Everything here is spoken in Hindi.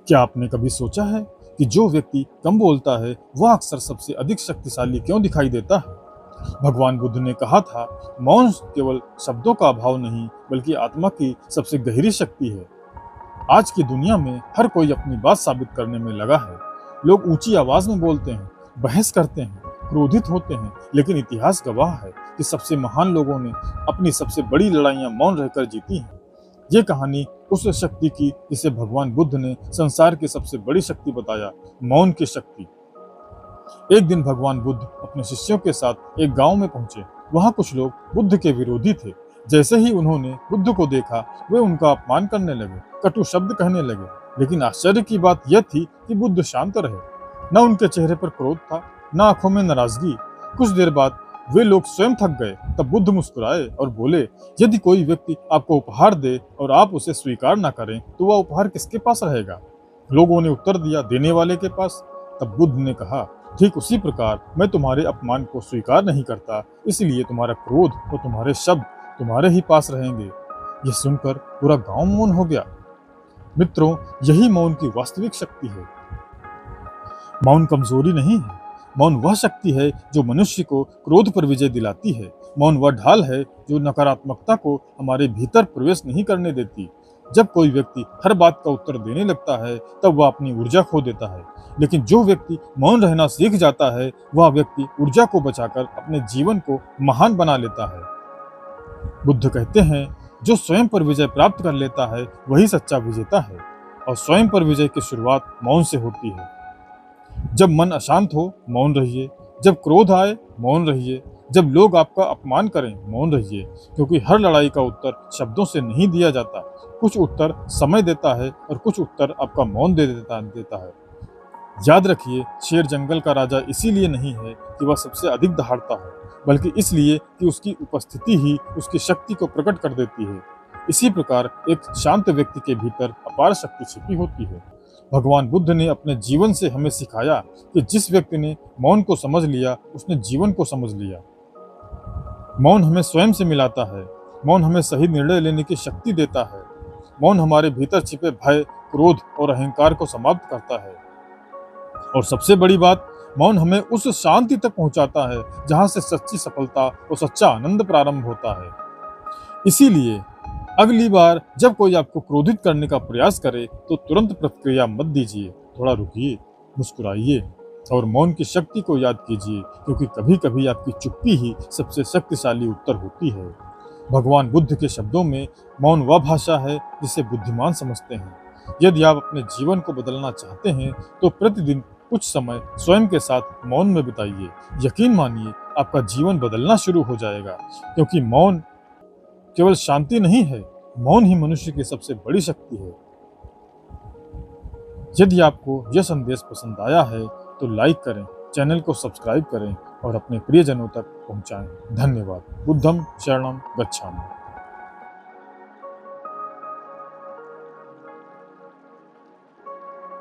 क्या आपने कभी सोचा है कि जो व्यक्ति कम बोलता है वह अक्सर सबसे अधिक शक्तिशाली क्यों दिखाई देता है? भगवान बुद्ध ने कहा था, मौन केवल शब्दों का अभाव नहीं बल्कि आत्मा की सबसे गहरी शक्ति है। आज की दुनिया में हर कोई अपनी बात साबित करने में लगा है। लोग ऊंची आवाज में बोलते हैं, बहस करते हैं, क्रोधित होते हैं, लेकिन इतिहास गवाह है कि सबसे महान लोगों ने अपनी सबसे बड़ी लड़ाइयां मौन रहकर जीती हैं। ये कहानी उस शक्ति की जिसे भगवान बुद्ध ने संसार की सबसे बड़ी शक्ति बताया, मौन की शक्ति। एक दिन भगवान बुद्ध अपने शिष्यों के साथ एक गांव में पहुंचे। वहां कुछ लोग बुद्ध के विरोधी थे। जैसे ही उन्होंने बुद्ध को देखा, वे उनका अपमान करने लगे, कटु शब्द कहने लगे। लेकिन आश्चर्य की बात यह थी कि बुद्ध शांत रहे। न उनके चेहरे पर क्रोध था, न आंखों में नाराजगी। कुछ देर बाद वे लोग स्वयं थक गए। तब बुद्ध मुस्कुराए और बोले, यदि कोई व्यक्ति आपको उपहार दे और आप उसे स्वीकार न करें तो वह उपहार किसके पास रहेगा? लोगों ने उत्तर दिया, देने वाले के पास। तब बुद्ध ने कहा, ठीक उसी प्रकार मैं तुम्हारे अपमान को स्वीकार नहीं करता, इसलिए तुम्हारा क्रोध और तुम्हारे शब्द तुम्हारे ही पास रहेंगे। यह सुनकर पूरा गांव मौन हो गया। मित्रों, यही मौन की वास्तविक शक्ति है। मौन कमजोरी नहीं है। मौन वह शक्ति है जो मनुष्य को क्रोध पर विजय दिलाती है। मौन वह ढाल है जो नकारात्मकता को हमारे भीतर प्रवेश नहीं करने देती। जब कोई व्यक्ति हर बात का उत्तर देने लगता है तब वह अपनी ऊर्जा खो देता है। लेकिन जो व्यक्ति मौन रहना सीख जाता है, वह व्यक्ति ऊर्जा को बचाकर अपने जीवन को महान बना लेता है। बुद्ध कहते हैं, जो स्वयं पर विजय प्राप्त कर लेता है वही सच्चा विजेता है, और स्वयं पर विजय की शुरुआत मौन से होती है। जब मन अशांत हो, मौन रहिए। जब क्रोध आए, मौन रहिए। जब लोग आपका अपमान करें, मौन रहिए, क्योंकि हर लड़ाई का उत्तर शब्दों से नहीं दिया जाता। कुछ उत्तर समय देता है और कुछ उत्तर आपका मौन देता है। याद रखिए, शेर जंगल का राजा इसीलिए नहीं है कि वह सबसे अधिक दहाड़ता है, बल्कि इसलिए कि उसकी उपस्थिति ही उसकी शक्ति को प्रकट कर देती है। इसी प्रकार एक शांत व्यक्ति के भीतर अपार शक्ति छिपी होती है। भगवान बुद्ध ने अपने जीवन से हमें सिखाया कि जिस व्यक्ति ने मौन को समझ लिया, उसने जीवन को समझ लिया। मौन हमें स्वयं से मिलाता है। मौन हमें सही निर्णय लेने की शक्ति देता है। मौन हमारे भीतर छिपे भय, क्रोध और अहंकार को समाप्त करता है। और सबसे बड़ी बात, मौन हमें उस शांति तक पहुंचाता है जहां से सच्ची सफलता और सच्चा आनंद प्रारंभ होता है। इसीलिए अगली बार जब कोई आपको क्रोधित करने का प्रयास करे तो तुरंत प्रतिक्रिया मत दीजिए। थोड़ा रुकिए, मुस्कुराइए और मौन की शक्ति को याद कीजिए, क्योंकि कभी कभी आपकी चुप्पी ही सबसे शक्तिशाली उत्तर होती है। भगवान बुद्ध के शब्दों में मौन वह भाषा है जिसे बुद्धिमान समझते हैं। यदि आप अपने जीवन को बदलना चाहते हैं तो प्रतिदिन कुछ समय स्वयं के साथ मौन में बिताइए। यकीन मानिए, आपका जीवन बदलना शुरू हो जाएगा, क्योंकि मौन केवल शांति नहीं है, मौन ही मनुष्य की सबसे बड़ी शक्ति है। यदि आपको यह संदेश पसंद आया है तो लाइक करें, चैनल को सब्सक्राइब करें और अपने प्रियजनों तक पहुंचाएं। धन्यवाद। बुद्धं शरणं गच्छामि।